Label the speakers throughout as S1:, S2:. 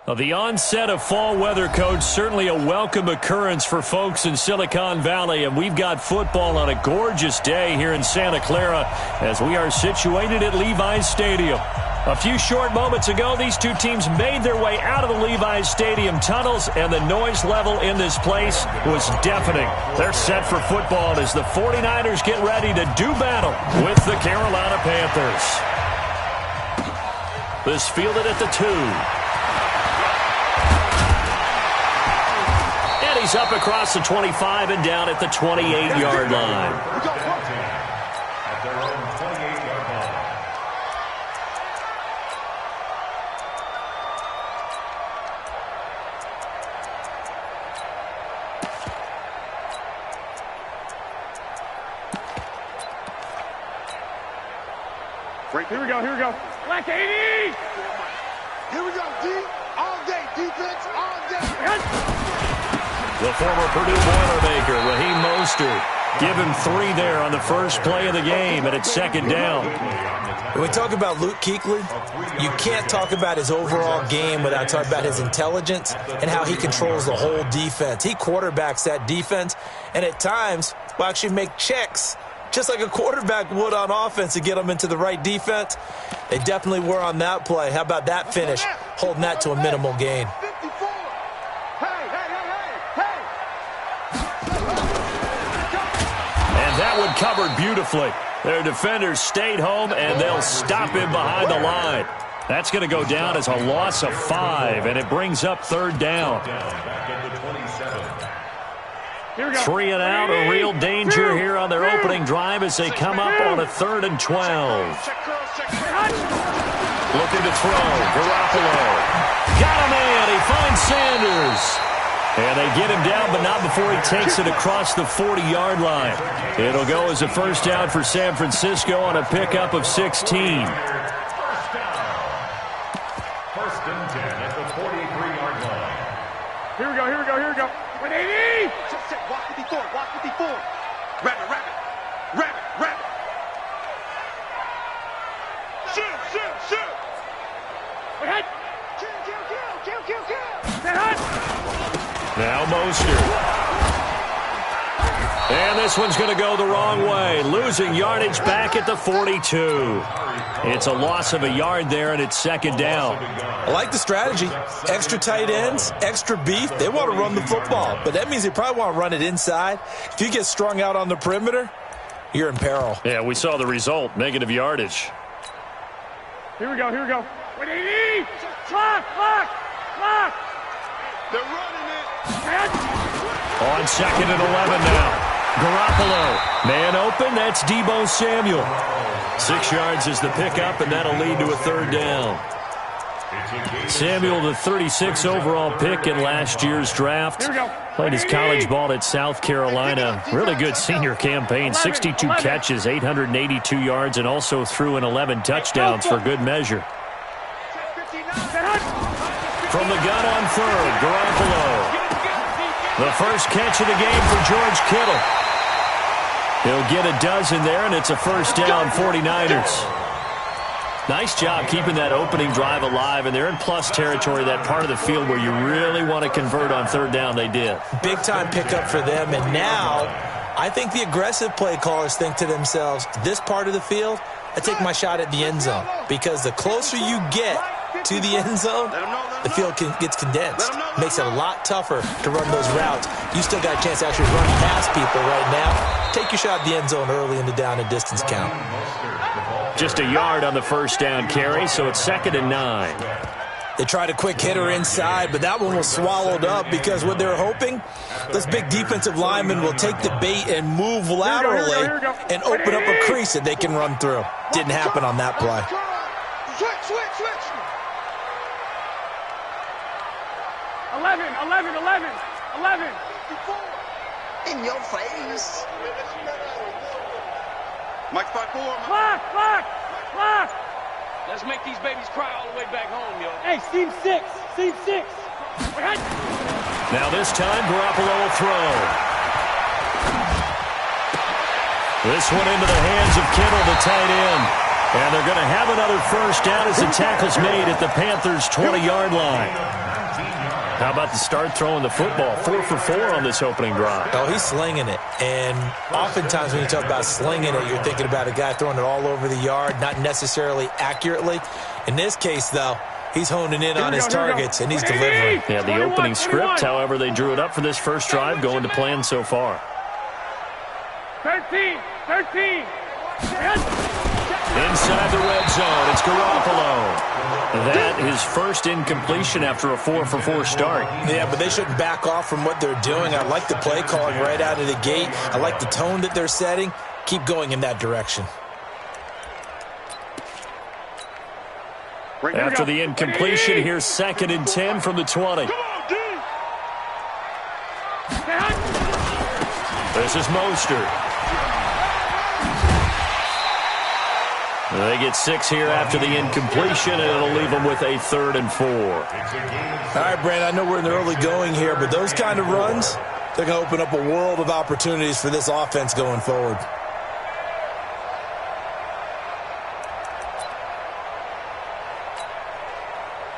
S1: Well, the onset of fall weather, Coach, certainly a welcome occurrence for folks in Silicon Valley, and we've got football on a gorgeous day here in Santa Clara as we are situated at Levi's Stadium. A few short moments ago, these two teams made their way out of the Levi's Stadium tunnels, and the noise level in this place was deafening. They're set for football as the 49ers get ready to do battle with the Carolina Panthers. This fielded at the 2. He's up across the 25 and down at the 28-yard line.
S2: At their own 28-yard line.
S3: Great. Here we go. Black 80!
S4: Here we go, D. All day, defense, all day.
S1: The former Purdue Boilermaker, Raheem Mostert. Give him 3 there on the first play of the game, and it's second down.
S5: When we talk about Luke Kuechly, you can't talk about his overall game without talking about his intelligence and how he controls the whole defense. He quarterbacks that defense, and at times will actually make checks, just like a quarterback would on offense to get them into the right defense. They definitely were on that play. How about that finish, holding that to a minimal gain?
S1: That one covered beautifully. Their defenders stayed home, and they'll stop him behind the line. That's going to go down as a loss of 5, and it brings up third down. 3 and out, a real danger here on their opening drive as they come up on a 3rd and 12. Looking to throw, Garoppolo. Got a man, he finds Sanders. And they get him down, but not before he takes it across the 40-yard line. It'll go as a first down for San Francisco on a pickup of 16.
S2: First and 10 at the 43-yard line.
S3: Here we go. 180!
S4: Walk 54. Rabbit. Shoot.
S3: Ahead. Kill. Set hot.
S1: Now Mostert. And this one's going to go the wrong way. Losing yardage back at the 42. It's a loss of a yard there, and it's second down.
S5: I like the strategy. Extra tight ends, extra beef. They want to run the football, but that means they probably want to run it inside. If you get strung out on the perimeter, you're in peril.
S1: Yeah, we saw the result. Negative yardage.
S3: Here we go. 180! Clock!
S4: They're running it.
S1: On 2nd and 11 now. Garoppolo. Man open, that's Deebo Samuel. 6 yards is the pickup, and that'll lead to a third down. Samuel, the 36 overall pick in last year's draft. Played his college ball at South Carolina. Really good senior campaign. 62 catches, 882 yards, and also threw in 11 touchdowns for good measure. From the gun on 3rd, Garoppolo. The first catch of the game for George Kittle. He'll get a dozen there, and it's a first down, 49ers. Nice job keeping that opening drive alive, and they're in plus territory, that part of the field where you really want to convert on third down. They did. Big-time pickup for them, and now I think the aggressive play callers think to themselves, this part of the field, I take my shot at the end zone, because the closer you get to the end zone, the field gets condensed. Makes it a lot tougher to run those routes. You still got a chance to actually run past people right now. Take your shot at the end zone early in the down and distance count. Just a yard on the first down carry, so it's 2nd and 9. They tried a quick hitter inside, but that one was swallowed up because what they're hoping, this big defensive lineman will take the bait and move laterally and open up a crease that they can run through. Didn't happen on that play.
S4: Switch.
S3: 11.
S4: In your face. Mike 5-4.
S3: Clock.
S6: Let's make these babies cry all the way back home, yo.
S3: Hey, seam 6.
S1: Now this time, Garoppolo will throw. This one into the hands of Kittle, the tight end. And they're going to have another first down as the tackle's made at the Panthers' 20-yard line. How about the start throwing the football? 4 for 4 on this opening drive.
S5: Oh, he's slinging it. And oftentimes when you talk about slinging it, you're thinking about a guy throwing it all over the yard, not necessarily accurately. In this case, though, he's honing in on his targets, and he's delivering.
S1: Yeah, the opening script, however, they drew it up for this first drive, going to plan so far.
S3: 13.
S1: Inside the red zone, it's Garoppolo. That is first incompletion after a 4 for 4 start.
S5: Yeah, but they shouldn't back off from what they're doing. I like the play calling right out of the gate. I like the tone that they're setting. Keep going in that direction.
S1: After the incompletion, here's 2nd and 10 from the 20. This is Mostert. They get 6 here after the incompletion, and it'll leave them with a 3rd and 4.
S5: All right, Brandon, I know we're in the early going here, but those kind of runs, they're going to open up a world of opportunities for this offense going forward.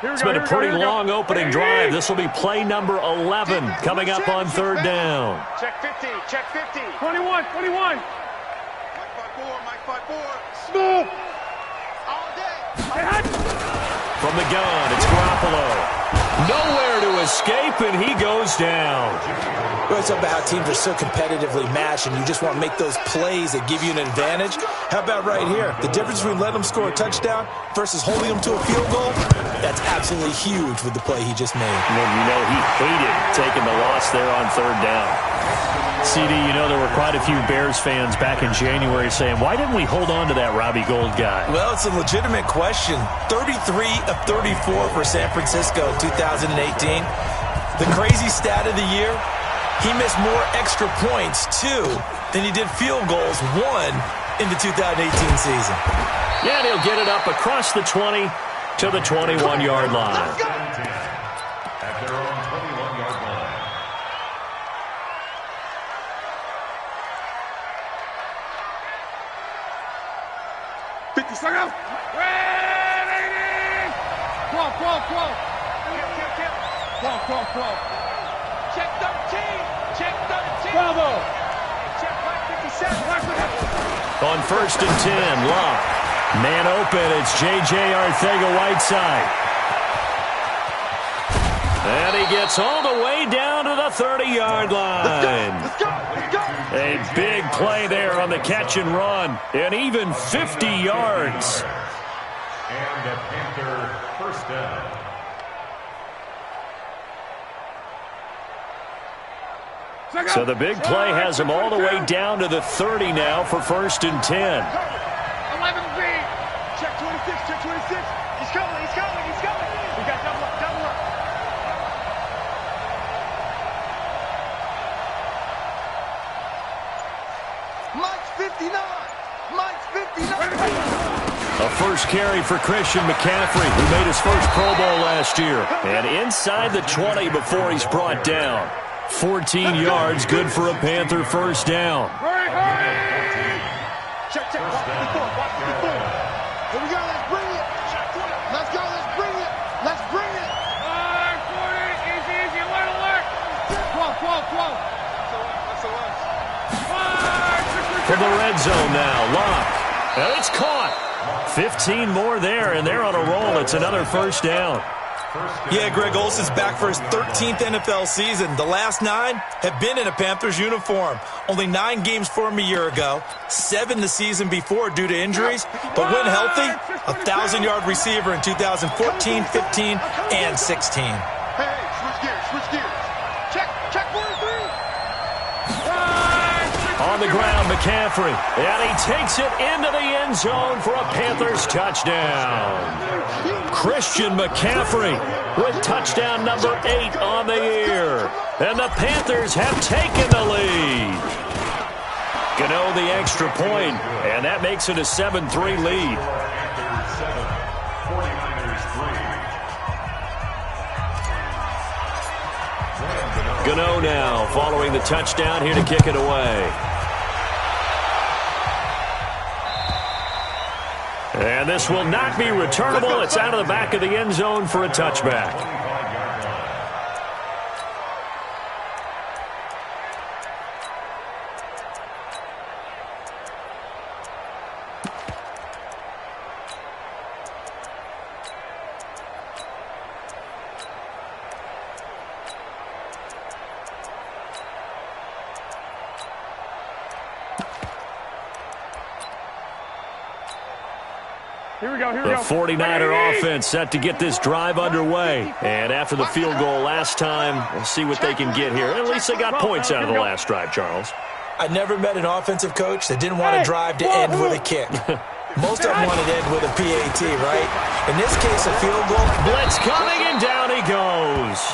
S1: It's been a pretty long opening drive. This will be play number 11 coming up on 3rd down.
S4: Check 50. Check 50.
S3: 21.
S4: Mike 5-4. Smooth. All day.
S1: From the gun, it's Garoppolo. Nowhere to escape, and he goes down.
S5: We're talking about how teams are so competitively matched, and you just want to make those plays that give you an advantage. How about right here? The difference between letting them score a touchdown versus holding them to a field goal, that's absolutely huge with the play he just made.
S1: And you know he hated taking the loss there on 3rd down. CD, you know there were quite a few Bears fans back in January saying, why didn't we hold on to that Robbie Gould guy?
S5: Well, it's a legitimate question. 33 of 34 for San Francisco in 2018. The crazy stat of the year, he missed more extra points, 2, than he did field goals, 1, in the 2018 season.
S1: Yeah, and he'll get it up across the 20 to the 21-yard line.
S2: At their own 21-yard line.
S3: Ready! 12. 12.
S6: Check 13. Check 13.
S3: Bravo.
S6: Check 57.
S1: On 1st and 10, Locke. Man open, it's J.J. Arcega-Whiteside. And he gets all the way down to the 30-yard line.
S4: Let's go.
S1: A big play there on the catch and run, and even 50 yards.
S2: And a Panther first down.
S1: So the big play has him all the way down to the 30 now for 1st and 10.
S3: 11 B.
S4: Check 26. He's coming. We got double up. Mike's 59.
S1: A first carry for Christian McCaffrey, who made his first Pro Bowl last year. And inside the 20 before he's brought down. 14 yards, good for a Panther first down.
S3: Hurry!
S4: Check. Watch the foot. Here we go. Let's bring it. Let's go. Let's bring it.
S3: 40. Easy. Alert. 12.
S1: From the red zone now, Locke. And it's caught. 15 more there, and they're on a roll. It's another first down.
S5: Yeah, Greg Olsen's back for his 13th NFL season. The last 9 have been in a Panthers uniform. Only 9 games for him a year ago, 7 the season before due to injuries. But when healthy, a 1,000-yard receiver in 2014, 15, and 16.
S4: Hey, switch gears. Check 43.
S1: On the ground, McCaffrey. And he takes it into the end zone for a Panthers touchdown. Christian McCaffrey with touchdown number 8 on the year. And the Panthers have taken the lead. Gano the extra point, and that makes it a 7-3 lead.
S2: Panthers 7, 49ers 3.
S1: Gano now following the touchdown here to kick it away. And this will not be returnable. It's out of the back of the end zone for a touchback.
S3: Here we go, here we
S1: The
S3: go.
S1: 49er offense set to get this drive underway. And after the field goal last time, we'll see what they can get here. At least they got points out of the last drive, Charles.
S5: I never met an offensive coach that didn't want to drive to end with a kick. Most of them wanted to end with a PAT, right? In this case, a field goal.
S1: Blitz coming, and down he goes.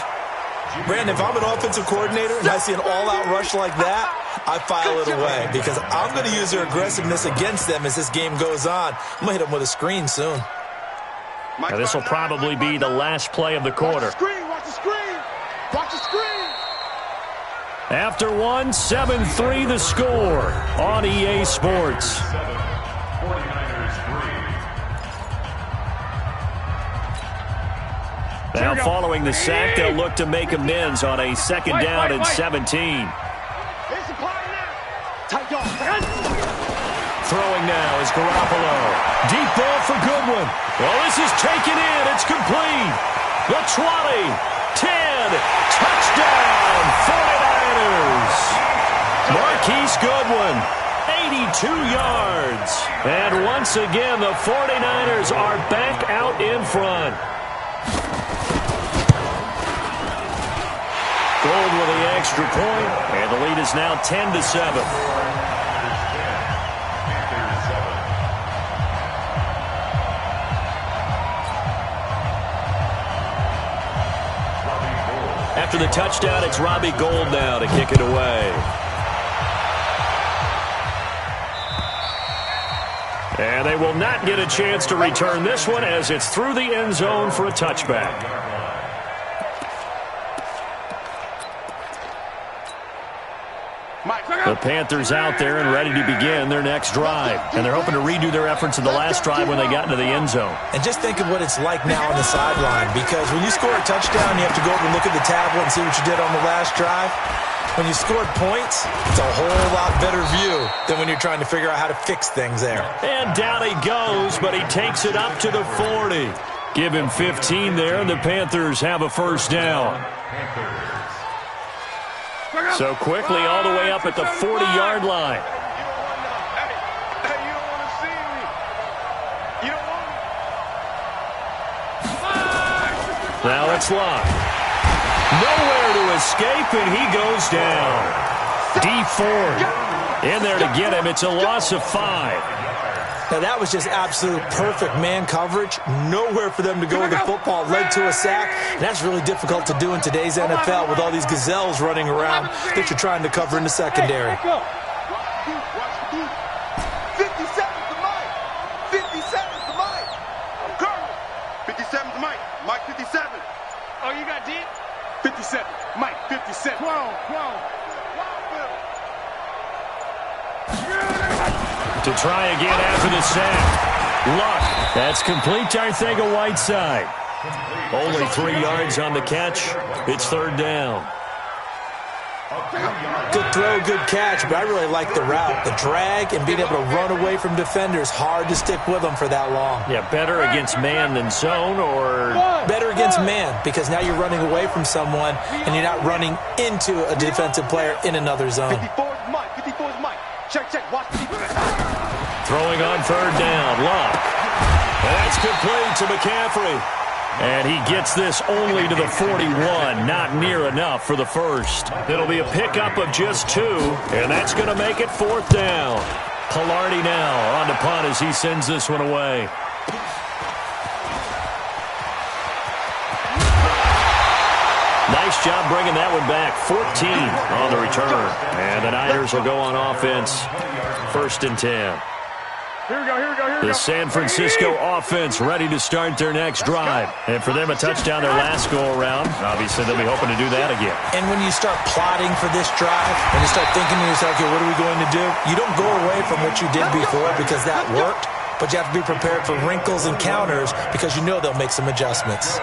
S5: Brandon, if I'm an offensive coordinator and I see an all-out rush like that, I file it away because I'm going to use their aggressiveness against them as this game goes on. I'm going to hit them with a screen soon.
S1: Now, this will probably be the last play of the quarter.
S4: Watch the screen, watch the screen, watch the screen.
S1: After one, 7-3 the score on EA Sports.
S2: 49ers 3.
S1: Now following the sack, they'll look to make amends on a second down and 17.
S4: It's the party now. Tight dog.
S1: Throwing now is Garoppolo. Deep ball for Goodwin. Well, this is taken in. It's complete. The 20, 10, touchdown, 49ers. Marquise Goodwin, 82 yards. And once again, the 49ers are back out in front. Gold with the extra point, and the lead is now 10-7. After the touchdown, it's Robbie Gould now to kick it away. And they will not get a chance to return this one as it's through the end zone for a touchback. The Panthers out there and ready to begin their next drive. And they're hoping to redo their efforts in the last drive when they got into the end zone.
S5: And just think of what it's like now on the sideline, because when you score a touchdown, you have to go over and look at the tablet and see what you did on the last drive. When you scored points, it's a whole lot better view than when you're trying to figure out how to fix things there.
S1: And down he goes, but he takes it up to the 40. Give him 15 there, and the Panthers have a first down. So quickly all the way up at the 40-yard line.
S4: Hey, you don't want to see me. You don't want me.
S1: Now it's locked. Nowhere to escape, and he goes down. D Ford in there to get him. It's a loss of 5.
S5: Now, that was just absolute perfect man coverage. Nowhere for them to go with the football. Led to a sack. And that's really difficult to do in today's NFL with all these gazelles running around that you're trying to cover in the secondary.
S4: 57's the mic. 57's the mic. I'm Colonel. 57's the mic. Mike 57.
S6: Oh, you got deep?
S4: 57. Mike 57. 12.
S1: To try again after the sack. Luck. That's complete to Arcega-Whiteside. Only 3 yards on the catch. It's third down.
S5: Good throw, good catch, but I really like the route. The drag and being able to run away from defenders. Hard to stick with them for that long.
S1: Yeah, better against man than zone, or
S5: better against man, because now you're running away from someone and you're not running into a defensive player in another zone.
S4: 54's Mike. 54's Mike. Check. Watch the defense.
S1: throwing on third down. Luck. That's complete to McCaffrey. And he gets this only to the 41. Not near enough for the first. It'll be a pickup of just 2, and that's going to make it fourth down. Pilardi now on the punt as he sends this one away. Nice job bringing that one back. 14 on the return. And the Niners will go on offense. First and 10.
S3: Here we go.
S1: The San Francisco offense ready to start their next drive. And for them, a touchdown their last go-around. Obviously, they'll be hoping to do that again.
S5: And when you start plotting for this drive, when you start thinking to yourself, okay, what are we going to do? You don't go away from what you did before because that worked. but you have to be prepared for wrinkles and counters because you know they'll make some adjustments.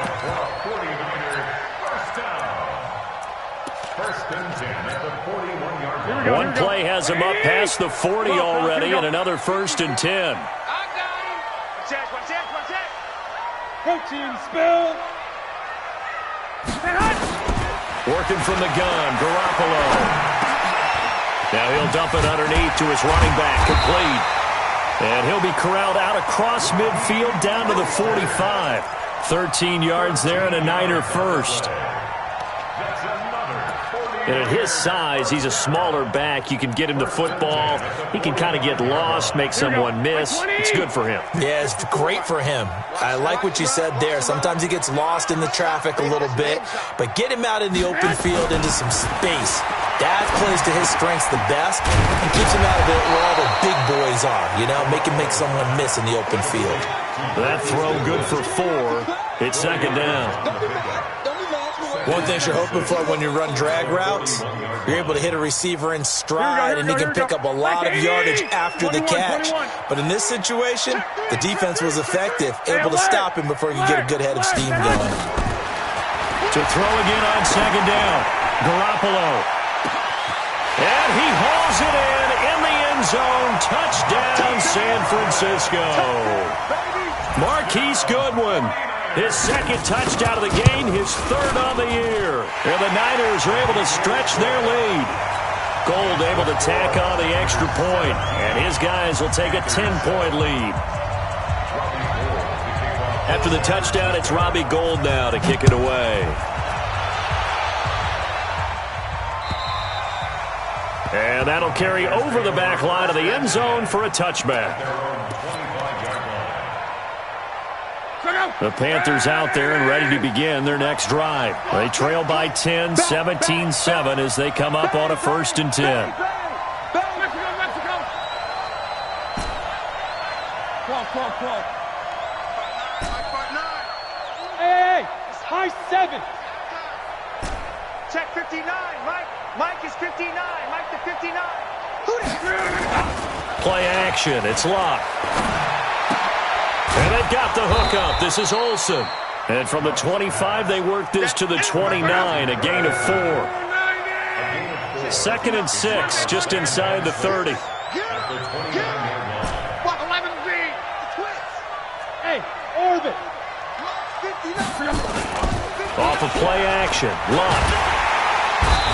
S1: One play has him up past the 40 already, and another 1st and 10.
S6: Check.
S3: Protein spill.
S1: Working from the gun, Garoppolo. Now he'll dump it underneath to his running back, complete. And he'll be corralled out across midfield down to the 45. 13 yards there and a Niner first. And at his size, he's a smaller back. You can get him the football. He can kind of get lost, make someone miss. It's good for him.
S5: Yeah, it's great for him. I like what you said there. Sometimes he gets lost in the traffic a little bit, but get him out in the open field into some space. That plays to his strengths the best and keeps him out of it where all the big boys are, you know, make someone miss in the open field.
S1: That throw good for 4. It's 2nd down.
S5: One thing you're hoping for when you run drag routes, you're able to hit a receiver in stride, and he can pick up a lot of yardage after the catch. But in this situation, the defense was effective, able to stop him before he could get a good head of steam going.
S1: To throw again on 2nd down, Garoppolo. And he hauls it in the end zone. Touchdown, San Francisco. Marquise Goodwin. His 2nd touchdown of the game, his 3rd on the year. And the Niners are able to stretch their lead. Gold able to tack on the extra point, and his guys will take a 10-point lead. After the touchdown, it's Robbie Gould now to kick it away. And that'll carry over the back line of the end zone for a touchback. The Panthers out there and ready to begin their next drive. They trail by 10, 17-7 as they come up on a 1st and 10.
S3: Mexico. Crawl. Hey, it's high 7.
S6: Check 59. Mike is 59. Mike to 59.
S1: Play action. It's locked. And they've got the hook up. This is Olsen. And from the 25, they work this to the 29, a gain of 4. 2nd and 6, just inside the 30.
S3: Hey, orbit.
S1: Off of play action. Luck.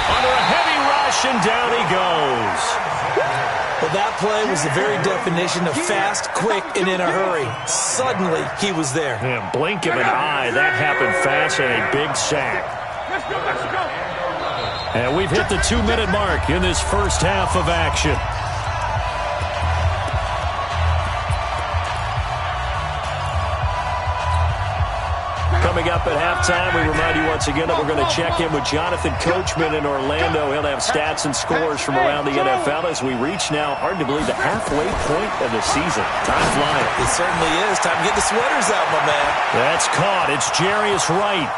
S1: Under a heavy rush, and down he goes.
S5: Well, that play was the very definition of fast, quick, and in a hurry. Suddenly, he was there.
S1: Man, blink of an eye, that happened fast, and a big sack.
S3: Mexico.
S1: And we've hit the 2-minute mark in this first half of action. Coming up at halftime, we remind you once again that we're going to check in with Jonathan Coachman in Orlando. He'll have stats and scores from around the NFL as we reach now, hard to believe, the halfway point of the season. Time flying.
S5: It certainly is. Time to get the sweaters out, my man.
S1: That's caught. It's Jarius Wright.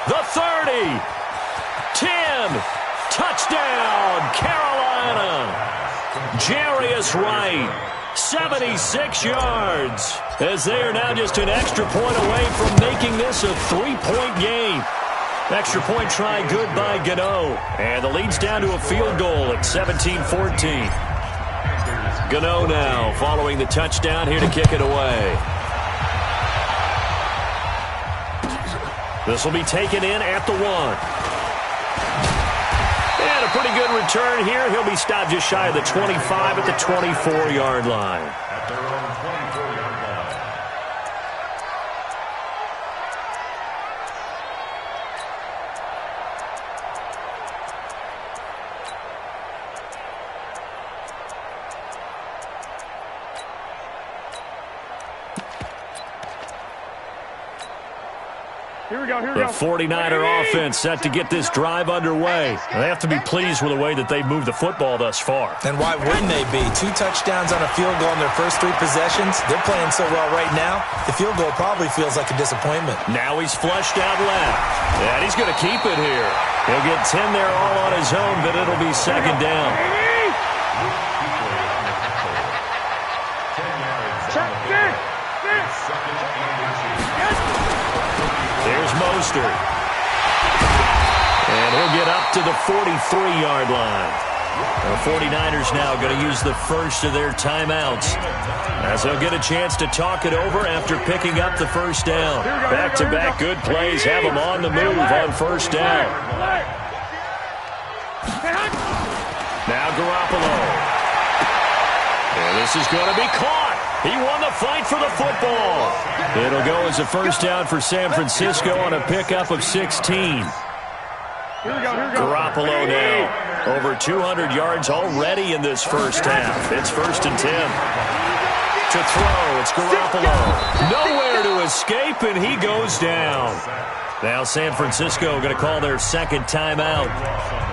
S1: The 30. 10. Touchdown, Carolina. Jarius Wright. 76 yards, as they are now just an extra point away from making this a 3-point game. Extra point try good by Gano, and the lead's down to a field goal at 17-14. Gano now following the touchdown here to kick it away. This will be taken in at the 1. And a pretty good return here. He'll be stopped just shy of the 25 at the 24-yard line.
S2: At their own 24-yard line.
S3: Here we go.
S1: The 49er offense set to get this drive underway. They have to be pleased with the way that they've moved the football thus far.
S5: And why wouldn't they be? 2 touchdowns on a field goal in their first 3 possessions. They're playing so well right now, the field goal probably feels like a disappointment.
S1: Now he's flushed out left. And he's going to keep it here. He'll get 10 there all on his own, but it'll be 2nd down.
S3: Check 6.
S1: Mostert. And he'll get up to the 43-yard line. The 49ers now going to use the first of their timeouts, as they'll get a chance to talk it over after picking up the first down. Back-to-back good plays have them on the move on first down. Now Garoppolo. And this is going to be caught. He won the fight for the football. It'll go as a first down for San Francisco on a pickup of 16. Garoppolo now. Over 200 yards already in this first half. It's 1st and 10. To throw, it's Garoppolo. Nowhere to escape, and he goes down. Now San Francisco going to call their second timeout,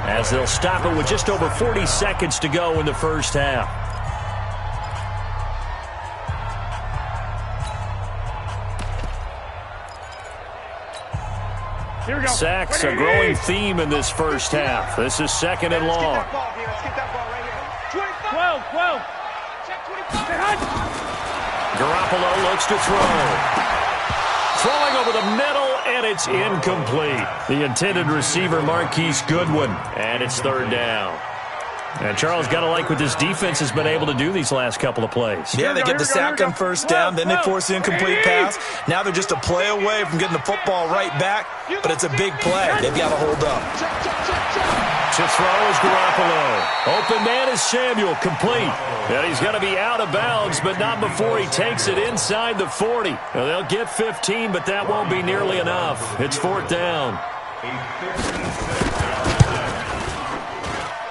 S1: as they'll stop it with just over 40 seconds to go in the first half. Sacks, a growing theme in this first half. This is 2nd and long.
S6: 12.
S1: Garoppolo looks to throw. Throwing over the middle, and it's incomplete. The intended receiver, Marquise Goodwin, and it's 3rd down. And Charles, got to like what this defense has been able to do these last couple of plays.
S5: Yeah, they get the sack on first down, then they force the incomplete pass. Now they're just a play away from getting the football right back, but it's a big play. They've got to hold up.
S1: To throw is Garoppolo. Open man is Samuel, complete. And he's going to be out of bounds, but not before he takes it inside the 40. Now, they'll get 15, but that won't be nearly enough. It's 4th down.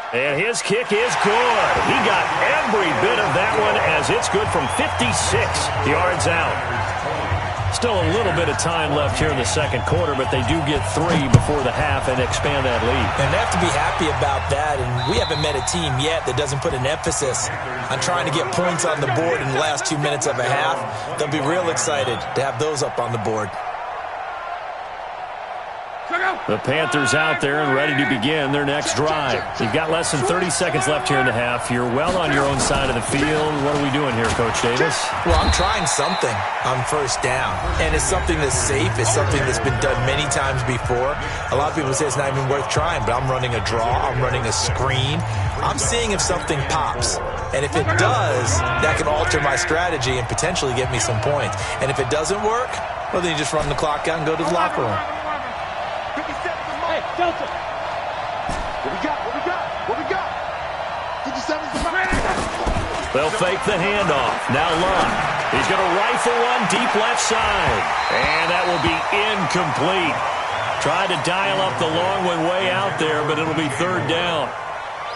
S1: And his kick is good. He got every bit of that one, as it's good from 56 yards out. Still a little bit of time left here in the second quarter, but they do get 3 before the half and expand that lead.
S5: And they have to be happy about that, and we haven't met a team yet that doesn't put an emphasis on trying to get points on the board in the last 2 minutes of a half. They'll be real excited to have those up on the board.
S1: The Panthers out there and ready to begin their next drive. You've got less than 30 seconds left here in the half. You're well on your own side of the field. What are we doing here, Coach Davis?
S5: Well, I'm trying something on first down, and it's something that's safe. It's something that's been done many times before. A lot of people say it's not even worth trying, but I'm running a draw. I'm running a screen. I'm seeing if something pops, and if it does, that can alter my strategy and potentially get me some points. And if it doesn't work, well, then you just run the clock out and go to the locker room.
S6: Hey, Delta.
S4: What we got? 57's the right.
S1: They'll fake the handoff. Now Lund. He's going to rifle one deep left side. And that will be incomplete. Tried to dial up the long one way out there, but it'll be 3rd down.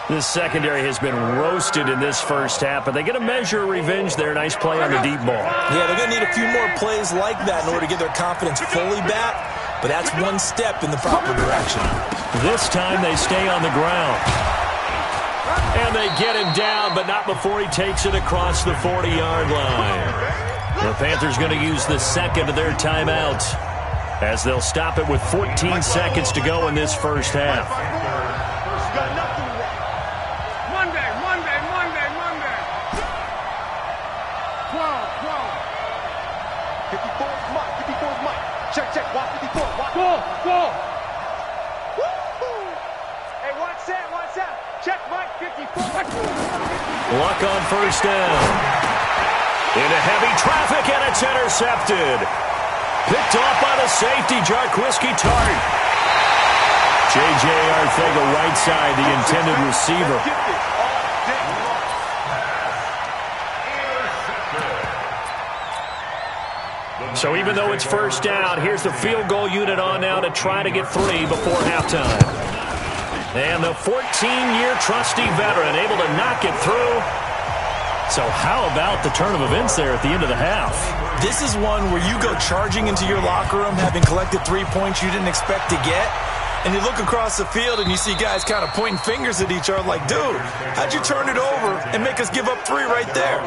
S1: This secondary has been roasted in this first half, but they get a measure of revenge there. Nice play on the deep ball.
S5: Yeah, they're going to need a few more plays like that in order to get their confidence fully back. But that's one step in the proper direction.
S1: This time they stay on the ground. And they get him down, but not before he takes it across the 40-yard line. The Panthers going to use the second of their timeouts, as they'll stop it with 14 seconds to go in this first half.
S6: Monday.
S4: 54's Mike. Check. Watch 54.
S6: Go. Hey, watch that. Check Mike, 54.
S1: Luck on first down. Into heavy traffic, and it's intercepted. Picked off by the safety, Jarquiski Tart. J.J. Arthega right side, the intended receiver. So even though it's first down, here's the field goal unit on now to try to get 3 before halftime. And the 14-year trusty veteran able to knock it through. So how about the turn of events there at the end of the half?
S5: This is one where you go charging into your locker room having collected 3 points you didn't expect to get. And you look across the field and you see guys kind of pointing fingers at each other like, dude, how'd you turn it over and make us give up 3 right there?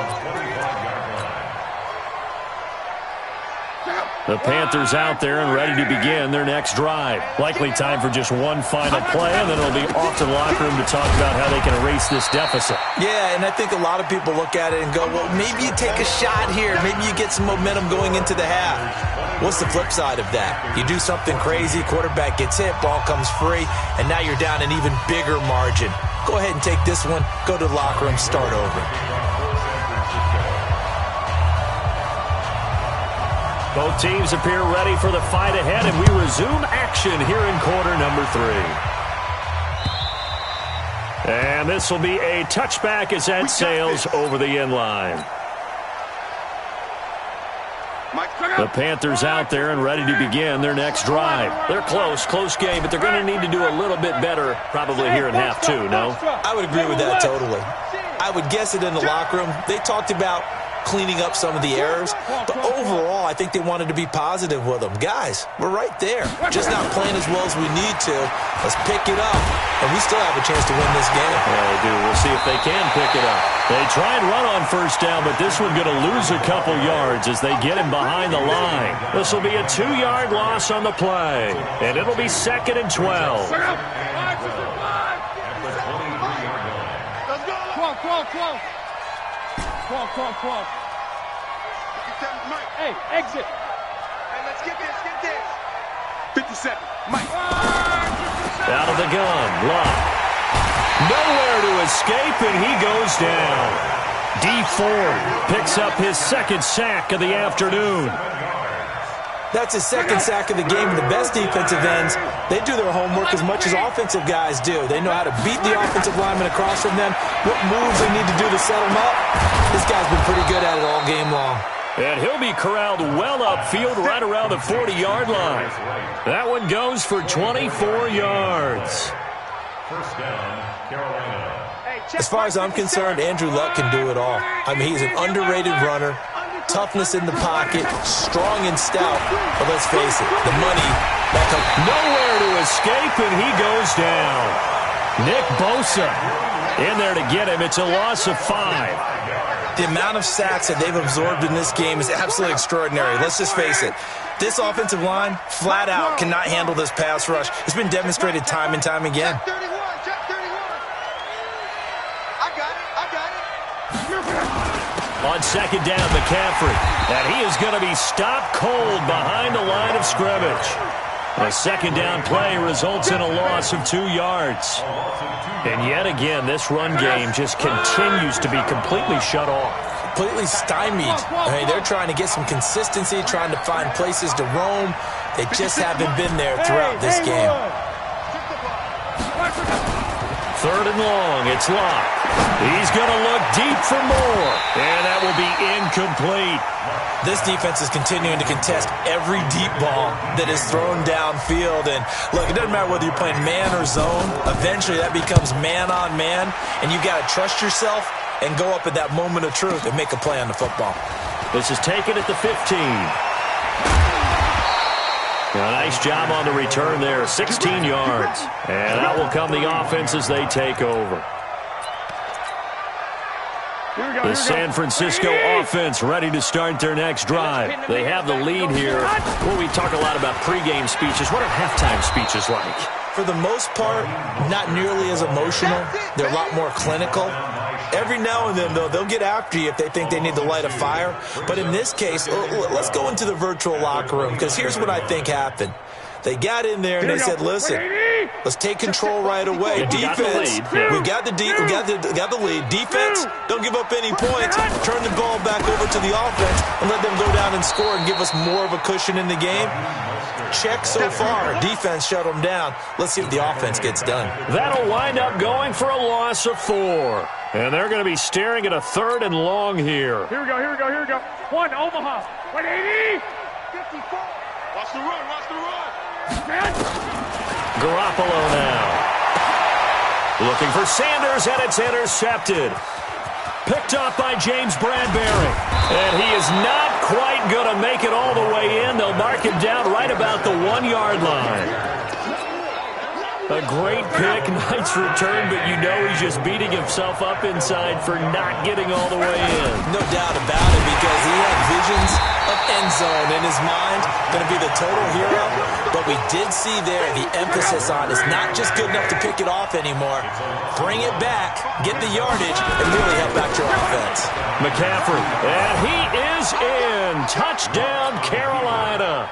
S1: The Panthers out there and ready to begin their next drive. Likely time for just one final play, and then it'll be off to the locker room to talk about how they can erase this deficit.
S5: Yeah, and I think a lot of people look at it and go, well, maybe you take a shot here. Maybe you get some momentum going into the half. What's the flip side of that? You do something crazy, quarterback gets hit, ball comes free, and now you're down an even bigger margin. Go ahead and take this one, go to the locker room, start over.
S1: Both teams appear ready for the fight ahead, and we resume action here in quarter number 3. And this will be a touchback as that sails over the end line. The Panthers out there and ready to begin their next drive. They're close game, but they're going to need to do a little bit better probably here in half 2, no?
S5: I would agree with that totally. I would guess it in the locker room. They talked about cleaning up some of the errors, but overall, I think they wanted to be positive with them. Guys, we're right there. Just not playing as well as we need to. Let's pick it up, and we still have a chance to win this game.
S1: Yeah, they do. We'll see if they can pick it up. They try and run on first down, but this one's going to lose a couple yards as they get him behind the line. This will be a 2-yard loss on the play, and it'll be 2nd and 12.
S6: Come. Hey, exit.
S4: Hey, let's get this. 57. Mike.
S1: Out of the gun. Lock. Nowhere to escape, and he goes down. D Ford picks up his 2nd sack of the afternoon.
S5: That's his 2nd sack of the game. The best defensive ends, they do their homework as much as offensive guys do. They know how to beat the offensive lineman across from them, what moves they need to do to set them up. This guy's been pretty good at it all game long.
S1: And he'll be corralled well upfield right around the 40-yard line. That one goes for 24 yards.
S2: First down, Carolina.
S5: As far as I'm concerned, Andrew Luck can do it all. I mean, he's an underrated runner. Toughness in the pocket, strong and stout. But let's face it, the money back up.
S1: Nowhere to escape, and he goes down. Nick Bosa in there to get him. It's a loss of 5.
S5: The amount of sacks that they've absorbed in this game is absolutely extraordinary. Let's just face it. This offensive line, flat out, cannot handle this pass rush. It's been demonstrated time and time again.
S1: On 2nd down, McCaffrey. And he is going to be stopped cold behind the line of scrimmage. A 2nd down play results in a loss of 2 yards. And yet again, this run game just continues to be completely shut off.
S5: Completely stymied. I mean, they're trying to get some consistency, trying to find places to roam. They just haven't been there throughout this game.
S1: 3rd and long. It's Locke. He's going to look deep for more. And that will be incomplete.
S5: This defense is continuing to contest every deep ball that is thrown downfield. And, look, it doesn't matter whether you're playing man or zone. Eventually, that becomes man-on-man. And you got to trust yourself and go up at that moment of truth and make a play on the football.
S1: This is taken at the 15. A nice job on the return there, 16 yards. And out will come the offense as they take over. The San Francisco offense ready to start their next drive. They have the lead here. Well, we talk a lot about pregame speeches. What are halftime speeches like?
S5: For the most part, not nearly as emotional. They're a lot more clinical. Every now and then, though, they'll get after you if they think they need to light a fire. But in this case, let's go into the virtual locker room, because here's what I think happened. They got in there and they said, listen, let's take control right away. Defense, we got the lead. Defense, don't give up any points. Turn the ball back over to the offense and let them go down and score and give us more of a cushion in the game. Check so far. Defense shut them down. Let's see if the offense gets done.
S1: That'll wind up going for a loss of 4. And they're going to be staring at a 3rd and long here.
S3: Here we go. 1, Omaha. 180.
S4: 54. Watch the run.
S1: Garoppolo now. Looking for Sanders, and it's intercepted. Picked off by James Bradbury. And he is not quite going to make it all the way in. They'll mark him down right about the 1-yard line. A great pick, nice return, but you know he's just beating himself up inside for not getting all the way in.
S5: No doubt about it, because he had visions of end zone in his mind, going to be the total hero. But we did see there the emphasis on it's not just good enough to pick it off anymore. Bring it back, get the yardage, and really help out your offense.
S1: McCaffrey, and he is in. Touchdown, Carolina.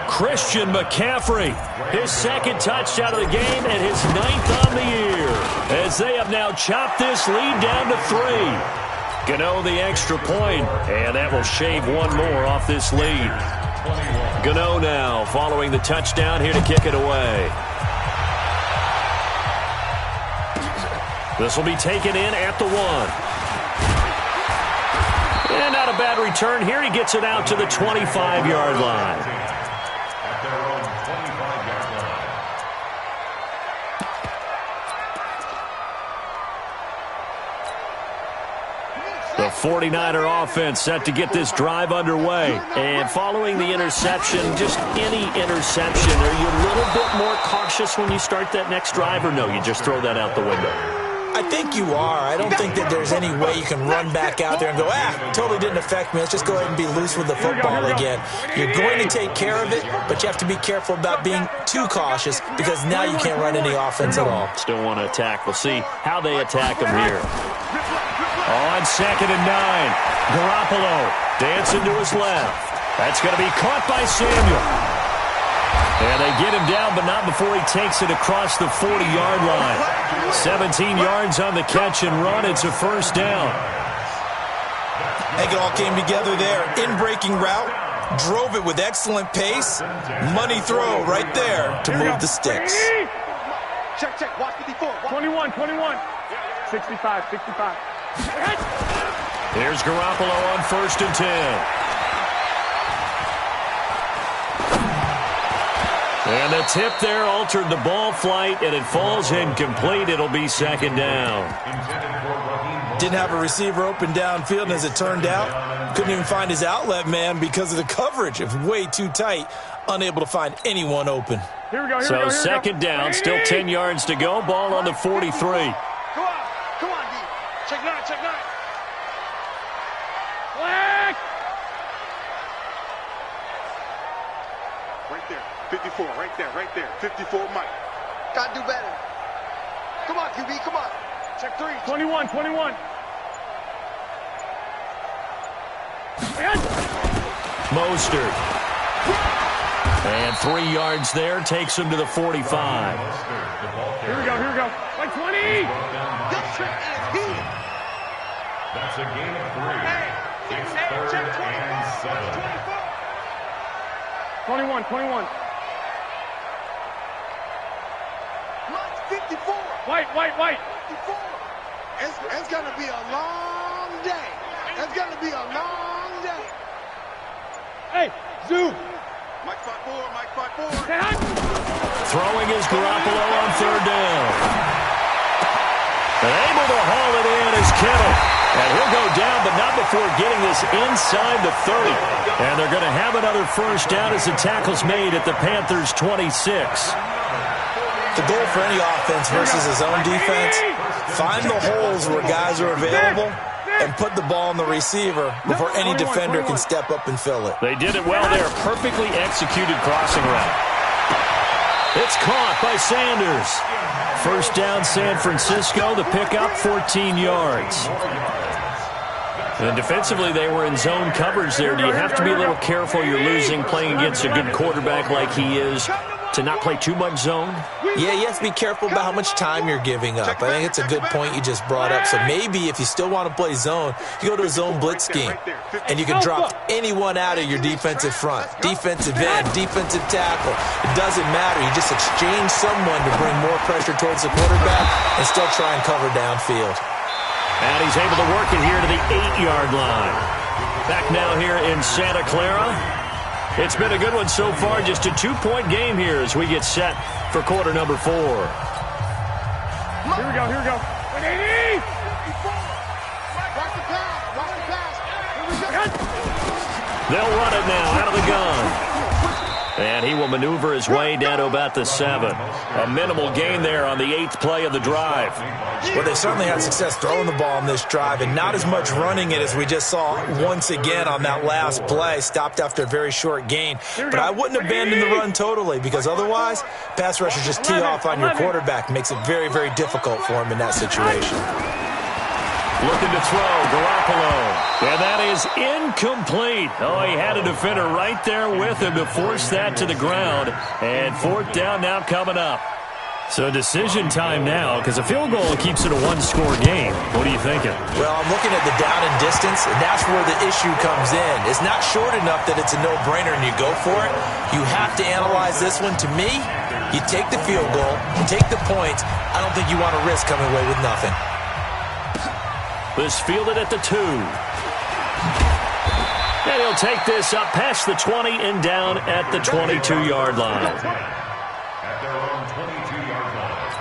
S1: Christian McCaffrey, his second touchdown of the game and his 9th on the year, as they have now chopped this lead down to 3. Gano the extra point, and that will shave one more off this lead. Gano now following the touchdown here to kick it away. This will be taken in at the 1. And not a bad return here. He gets it out to the 25-yard line. The 49er offense set to get this drive underway. And following the interception, just any interception, are you a little bit more cautious when you start that next drive, or no, you just throw that out the window?
S5: I think you are. I don't think that there's any way you can run back out there and go, totally didn't affect me. Let's just go ahead and be loose with the football again. You're going to take care of it, but you have to be careful about being too cautious, because now you can't run any offense at all.
S1: Still want to attack. We'll see how they attack him here. On 2nd and 9, Garoppolo dancing to his left. That's going to be caught by Samuel. And they get him down, but not before he takes it across the 40-yard line. 17 yards on the catch and run. It's a first down.
S5: I think it all came together there. In-breaking route, drove it with excellent pace. Money throw right there to move the sticks.
S6: Check, watch 54.
S3: 21. 65.
S1: Here's Garoppolo on 1st and 10. And the tip there altered the ball flight, and it falls incomplete. It'll be 2nd down.
S5: Didn't have a receiver open downfield, and as it turned out, couldn't even find his outlet man because of the coverage. It was way too tight, unable to find anyone open.
S3: Here we go.
S1: So 2nd down, still 10 yards to go. Ball on the 43.
S6: Come on, D. Check 9.
S3: Black.
S4: Right there. 54, right there. 54, Mike.
S6: Gotta do better. Come on, QB, come on. Check 3.
S3: 21.
S1: Mostert. And 3 yards there, takes him to the 45.
S3: Here we go. Like 20.
S4: This trick is heated.
S2: That's a gain of 3. It's 3rd and 7.
S3: 21.
S4: Mike's 54.
S3: White.
S4: 54. It's going to be a long day. It's going to be a long day.
S3: Hey, zoom.
S4: Mike 5-4.
S1: Throwing is Garoppolo on 3rd down. And able to haul it in is Kittle. And he'll go down, but not before getting this inside the 30. And they're going to have another first down as the tackle's made at the Panthers' 26.
S5: The goal for any offense versus his own defense, find the holes where guys are available and put the ball on the receiver before any defender can step up and fill it.
S1: They did it well there. Perfectly executed crossing route. It's caught by Sanders. First down, San Francisco. The pickup, 14 yards. And defensively, they were in zone coverage there. Do you have to be a little careful? You're losing, playing against a good quarterback like he is, to not play too much zone?
S5: Yeah, you have to be careful about how much time you're giving up. I think it's a good point you just brought up. So maybe if you still want to play zone, you go to a zone blitz scheme, and you can drop anyone out of your defensive front, defensive end, defensive tackle. It doesn't matter. You just exchange someone to bring more pressure towards the quarterback and still try and cover downfield.
S1: And he's able to work it here to the 8-yard line. Back now here in Santa Clara. It's been a good one so far. Just a 2-point game here as we get set for quarter number 4.
S3: Here we go. 180.
S4: Watch the pass.
S1: They'll run it now out of the gun. And he will maneuver his way down to about the 7. A minimal gain there on the 8th play of the drive.
S5: Well, they certainly had success throwing the ball on this drive and not as much running it as we just saw once again on that last play. Stopped after a very short gain. But I wouldn't abandon the run totally, because otherwise, pass rushers just tee off on your quarterback. Makes it very, very difficult for him in that situation.
S1: Looking to throw, Garoppolo. And that is incomplete. Oh, he had a defender right there with him to force that to the ground. And 4th down now coming up. So decision time now, because a field goal keeps it a one-score game. What are you thinking?
S5: Well, I'm looking at the down and distance, and that's where the issue comes in. It's not short enough that it's a no-brainer and you go for it. You have to analyze this one. To me, you take the field goal, you take the points. I don't think you want to risk coming away with nothing.
S1: This fielded at the 2. And he'll take this up past the 20 and down at the 22-yard line.
S2: At their own 22-yard line.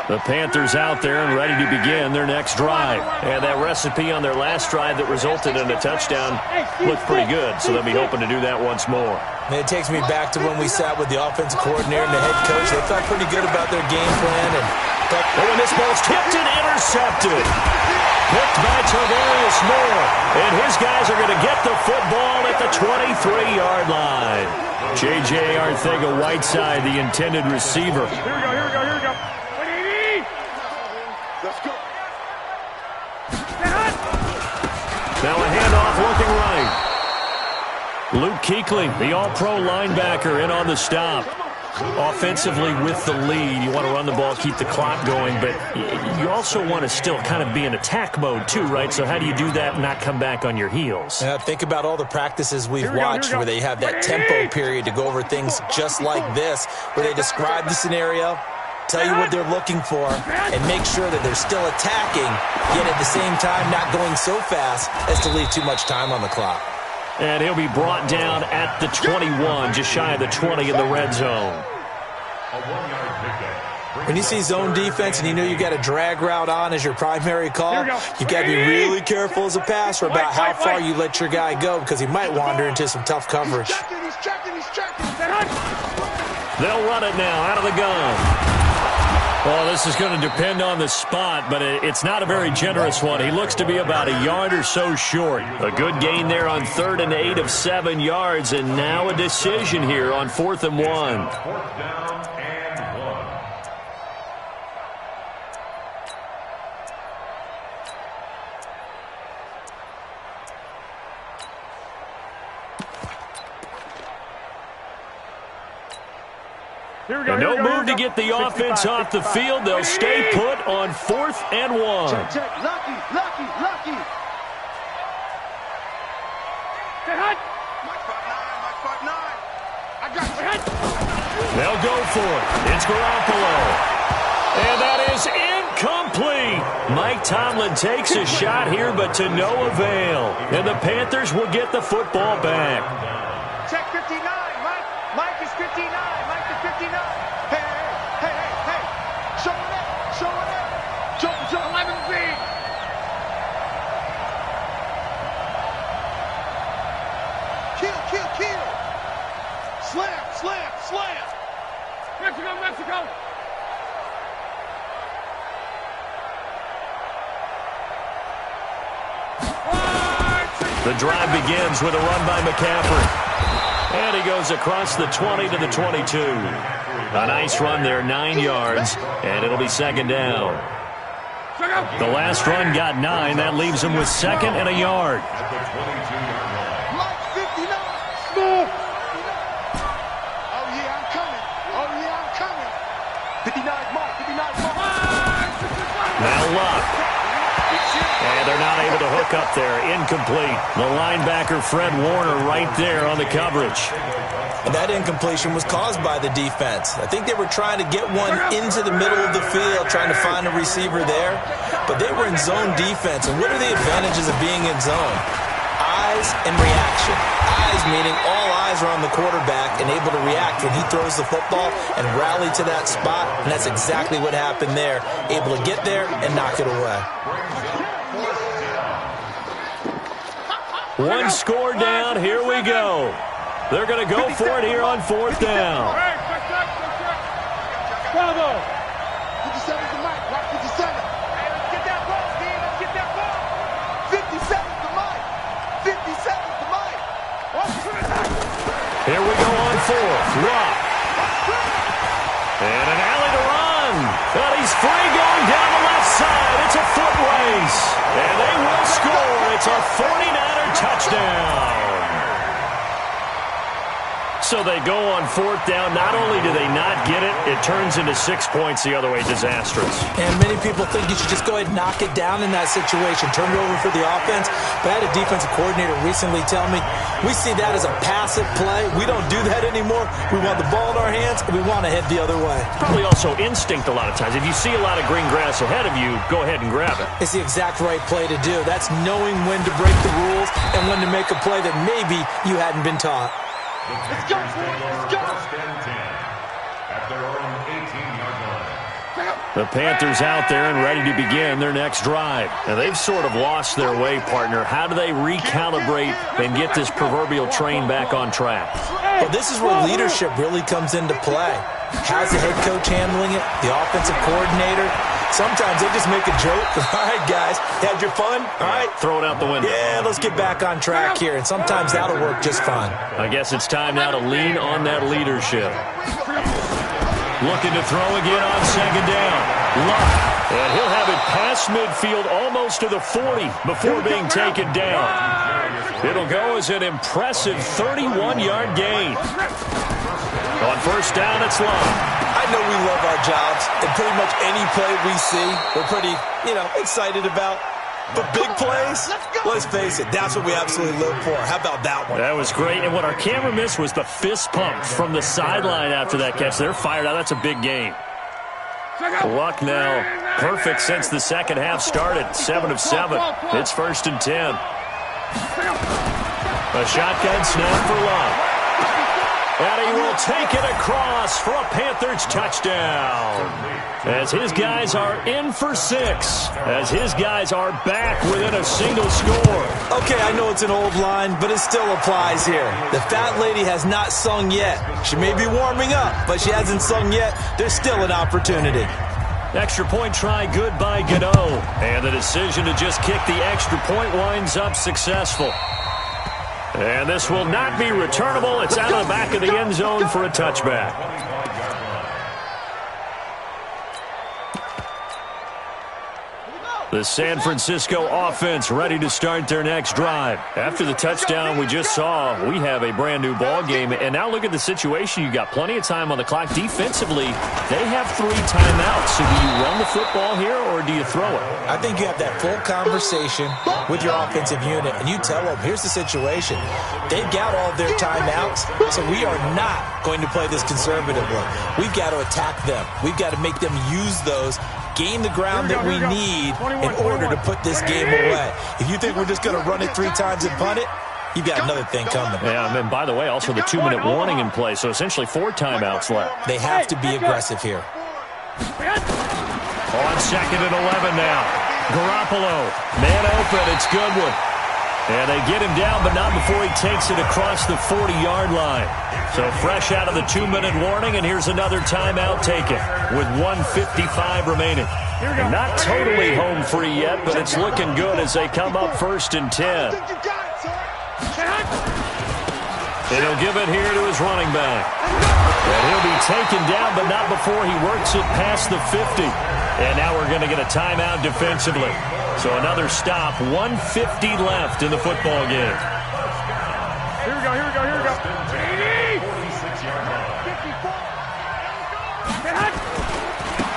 S1: The Panthers out there and ready to begin their next drive. And that recipe on their last drive that resulted in a touchdown looked pretty good, so they'll be hoping to do that once more.
S5: And it takes me back to when we sat with the offensive coordinator and the head coach. They felt pretty good about their game plan.
S1: And when this ball's tipped and intercepted. Picked by Tavarius Moore. And his guys are going to get the football at the 23-yard line. J.J. Arcega-Whiteside, the intended receiver.
S3: Here we go.
S4: Let's go.
S1: Now a handoff looking right. Luke Kuechly, the all-pro linebacker, in on the stop. Offensively with the lead, you want to run the ball, keep the clock going, but you also want to still kind of be in attack mode too, right? So how do you do that and not come back on your heels?
S5: Think about all the practices we've watched where they have that tempo period to go over things just like this, where they describe the scenario, tell you what they're looking for, and make sure that they're still attacking, yet at the same time not going so fast as to leave too much time on the clock.
S1: And he'll be brought down at the 21, just shy of the 20 in the red zone.
S5: When you see zone defense and you know you got a drag route on as your primary call, you've got to be really careful as a passer about how far you let your guy go, because he might wander into some tough coverage.
S4: He's checking.
S1: They'll run it now out of the gun. Well, this is going to depend on the spot, but it's not a very generous one. He looks to be about a yard or so short. A good gain there on 3rd and 8 of 7 yards, and now a decision here on 4th and 1.
S2: 4th down and 1.
S1: And no move to get the offense off the field. They'll stay put on 4th and 1.
S6: Check. Lucky.
S3: Hut.
S4: Mike 5'9". I got you.
S1: They'll go for it. It's Garoppolo. And that is incomplete. Mike Tomlin takes a shot here, but to no avail. And the Panthers will get the football back.
S6: Check 59, Mike. Mike is 59. Mike is 59. Hey. Show it up. Joe 11 feet. Kill. Slam.
S3: Mexico.
S1: The drive begins with a run by McCaffrey. And he goes across the 20 to the 22. A nice run there, 9 yards, and it'll be 2nd down. The last run got 9. That leaves him with 2nd and a yard.
S2: At the 22-yard line.
S4: Mike 59.
S3: Move.
S4: Oh, yeah, I'm coming. 59 Mike.
S1: Now Luck. And they're not able to hook up there. Incomplete. The linebacker, Fred Warner, right there on the coverage.
S5: And that incompletion was caused by the defense. I think they were trying to get one into the middle of the field, trying to find a receiver there. But they were in zone defense. And what are the advantages of being in zone? Eyes and reaction. Eyes meaning all eyes are on the quarterback and able to react when he throws the football and rally to that spot. And that's exactly what happened there. Able to get there and knock it away.
S1: One score down. Here we go. They're going to go for it here on 4th down.
S3: Bravo.
S4: 57's the mic. Rock 57.
S6: Hey, let's get that ball, Steve. Let's get that ball.
S4: 57's the mic. 57's the mic.
S1: Here we go on 4th. Rock. And an alley to run. But he's free going down the left side. It's a foot race. And they will score. It's a 49er touchdown. So they go on 4th down. Not only do they not get it, it turns into 6 points the other way. Disastrous.
S5: And many people think you should just go ahead and knock it down in that situation. Turn it over for the offense. But I had a defensive coordinator recently tell me, we see that as a passive play. We don't do that anymore. We want the ball in our hands, and we want to head the other way.
S1: Probably also instinct a lot of times. If you see a lot of green grass ahead of you, go ahead and grab it.
S5: It's the exact right play to do. That's knowing when to break the rules and when to make a play that maybe you hadn't been taught.
S4: Let's go, boys. Let's go.
S2: First and 10 at their own 18-yard line.
S1: The Panthers out there and ready to begin their next drive. And they've sort of lost their way, partner. How do they recalibrate and get this proverbial train back on track?
S5: Well, this is where leadership really comes into play. How's the head coach handling it? The offensive coordinator? Sometimes they just make a joke. All right, guys, had your fun? All right.
S1: Throw it out the window.
S5: Yeah, let's get back on track here. And sometimes that'll work just fine.
S1: I guess it's time now to lean on that leadership. Looking to throw again on 2nd down. Luck. And he'll have it past midfield almost to the 40 before being taken down. It'll go as an impressive 31-yard gain. On 1st down, it's Luck.
S5: I know we love our jobs, and pretty much any play we see, we're pretty, excited about. But big plays, let's face it, that's what we absolutely live for. How about that one?
S1: That was great, and what our camera missed was the fist pump from the sideline after that catch. They're fired out. That's a big gain. Luck now perfect since the second half started. 7 of 7. It's 1st and 10. A shotgun snap for Luck. And he will take it across for a Panthers touchdown. As his guys are in for 6. As his guys are back within a single score.
S5: Okay, I know it's an old line, but it still applies here. The fat lady has not sung yet. She may be warming up, but she hasn't sung yet. There's still an opportunity.
S1: Extra point try good by Gano. And the decision to just kick the extra point winds up successful. And this will not be returnable. It's out of the back of the end zone for a touchback. The San Francisco offense ready to start their next drive. After the touchdown we just saw, we have a brand new ball game. And now look at the situation. You've got plenty of time on the clock. Defensively, they have 3 timeouts. So do you run the football here or do you throw it?
S5: I think you have that full conversation with your offensive unit, and you tell them, here's the situation. They've got all their timeouts, so we are not going to play this conservatively. We've got to attack them. We've got to make them use those, gain the ground that we need in order to put this game away. If you think we're just going to run it 3 times and punt it, you've got another thing coming.
S1: Yeah, and by the way, also the 2-minute warning in play, so essentially 4 timeouts left.
S5: They have to be aggressive here.
S1: On 2nd and 11 now. Garoppolo, man open, it's Goodwin. And they get him down, but not before he takes it across the 40-yard line. So fresh out of the 2-minute warning, and here's another timeout taken with 1:55 remaining. And not totally home free yet, but it's looking good as they come up 1st and 10. And he'll give it here to his running back. And he'll be taken down, but not before he works it past the 50. And now we're going to get a timeout defensively. So another stop, 1:50 left in the football game.
S3: Here we go, here we go, here we go.
S2: 46-yard line.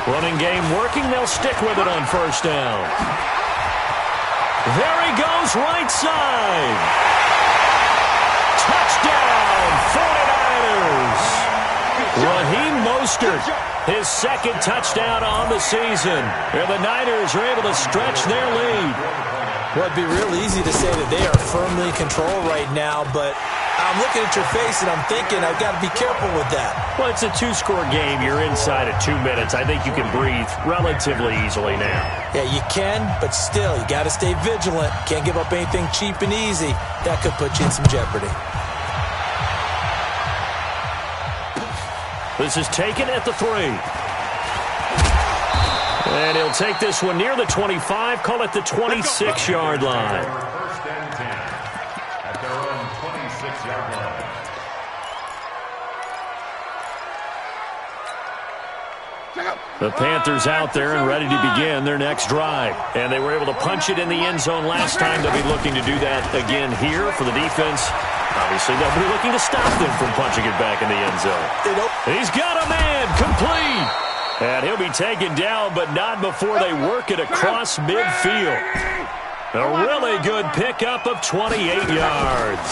S1: Running game working. They'll stick with it on 1st down. There he goes, right side. Touchdown, 49ers. Raheem Mostert, his 2nd touchdown on the season. And the Niners are able to stretch their lead.
S5: Well, it'd be real easy to say that they are firmly in control right now, but I'm looking at your face and I'm thinking I've got to be careful with that.
S1: Well, it's a two-score game. You're inside of 2 minutes. I think you can breathe relatively easily now.
S5: Yeah, you can, but still, you got to stay vigilant. Can't give up anything cheap and easy. That could put you in some jeopardy.
S1: This is taken at the 3. And he'll take this one near the 25, call it the 26-yard line.
S2: First and 10 at their own 26-yard line.
S1: The Panthers out there and ready to begin their next drive. And they were able to punch it in the end zone last time. They'll be looking to do that again here for the defense. Obviously, they'll be looking to stop them from punching it back in the end zone. He's got a man, complete. And he'll be taken down, but not before they work it across midfield. A really good pickup of 28 yards.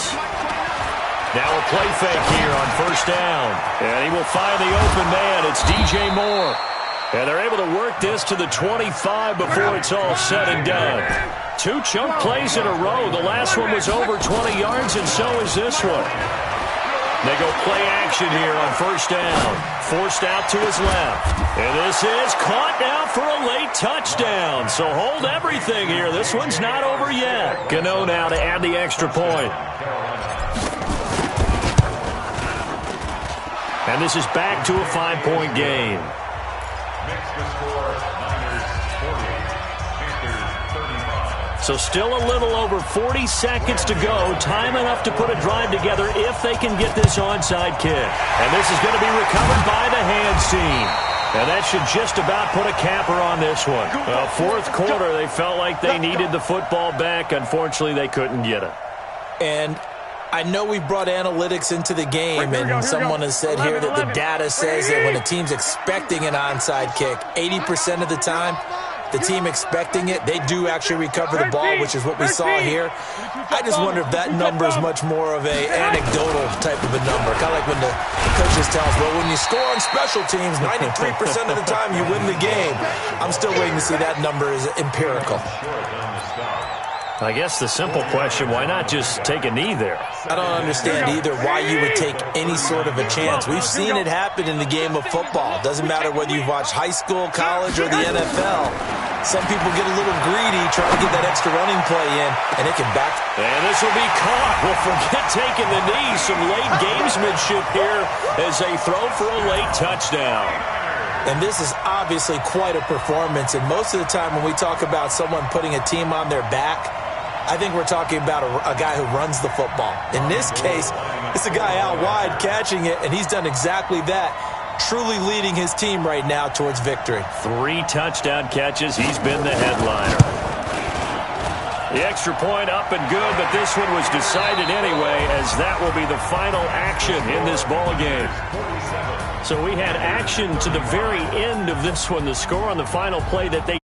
S1: Now a play fake here on first down. And he will find the open man. It's DJ Moore. And they're able to work this to the 25 before it's all said and done. 2 chunk plays in a row. The last one was over 20 yards, and so is this one. They go play action here on first down. Forced out to his left. And this is caught now for a late touchdown. So hold everything here. This one's not over yet. Gano now to add the extra point. And this is back to a 5-point game.
S2: Makes the score Niners 40, Panthers 35.
S1: So still a little over 40 seconds to go. Time enough to put a drive together if they can get this onside kick. And this is going to be recovered by the hands team. And that should just about put a capper on this one. Well, fourth quarter, they felt like they needed the football back. Unfortunately, they couldn't get it.
S5: And I know we brought analytics into the game, and someone has said here that the data says that when a team's expecting an onside kick, 80% of the time, the team expecting it, they do actually recover the ball, which is what we saw here. I just wonder if that number is much more of a anecdotal type of a number. Kind of like when the coaches tell us, well, when you score on special teams, 93% of the time you win the game. I'm still waiting to see that number is empirical.
S1: I guess the simple question, why not just take a knee there?
S5: I don't understand either why you would take any sort of a chance. We've seen it happen in the game of football. Doesn't matter whether you've watched high school, college, or the NFL. Some people get a little greedy trying to get that extra running play in, and it can back.
S1: And this will be caught. Well, forget taking the knee. Some late gamesmanship here as they throw for a late touchdown.
S5: And this is obviously quite a performance. And most of the time when we talk about someone putting a team on their back, I think we're talking about a guy who runs the football. In this case, it's a guy out wide catching it, and he's done exactly that, truly leading his team right now towards victory. 3
S1: touchdown catches. He's been the headliner. The extra point up and good, but this one was decided anyway, as that will be the final action in this ball game. So we had action to the very end of this one. The score on the final play that they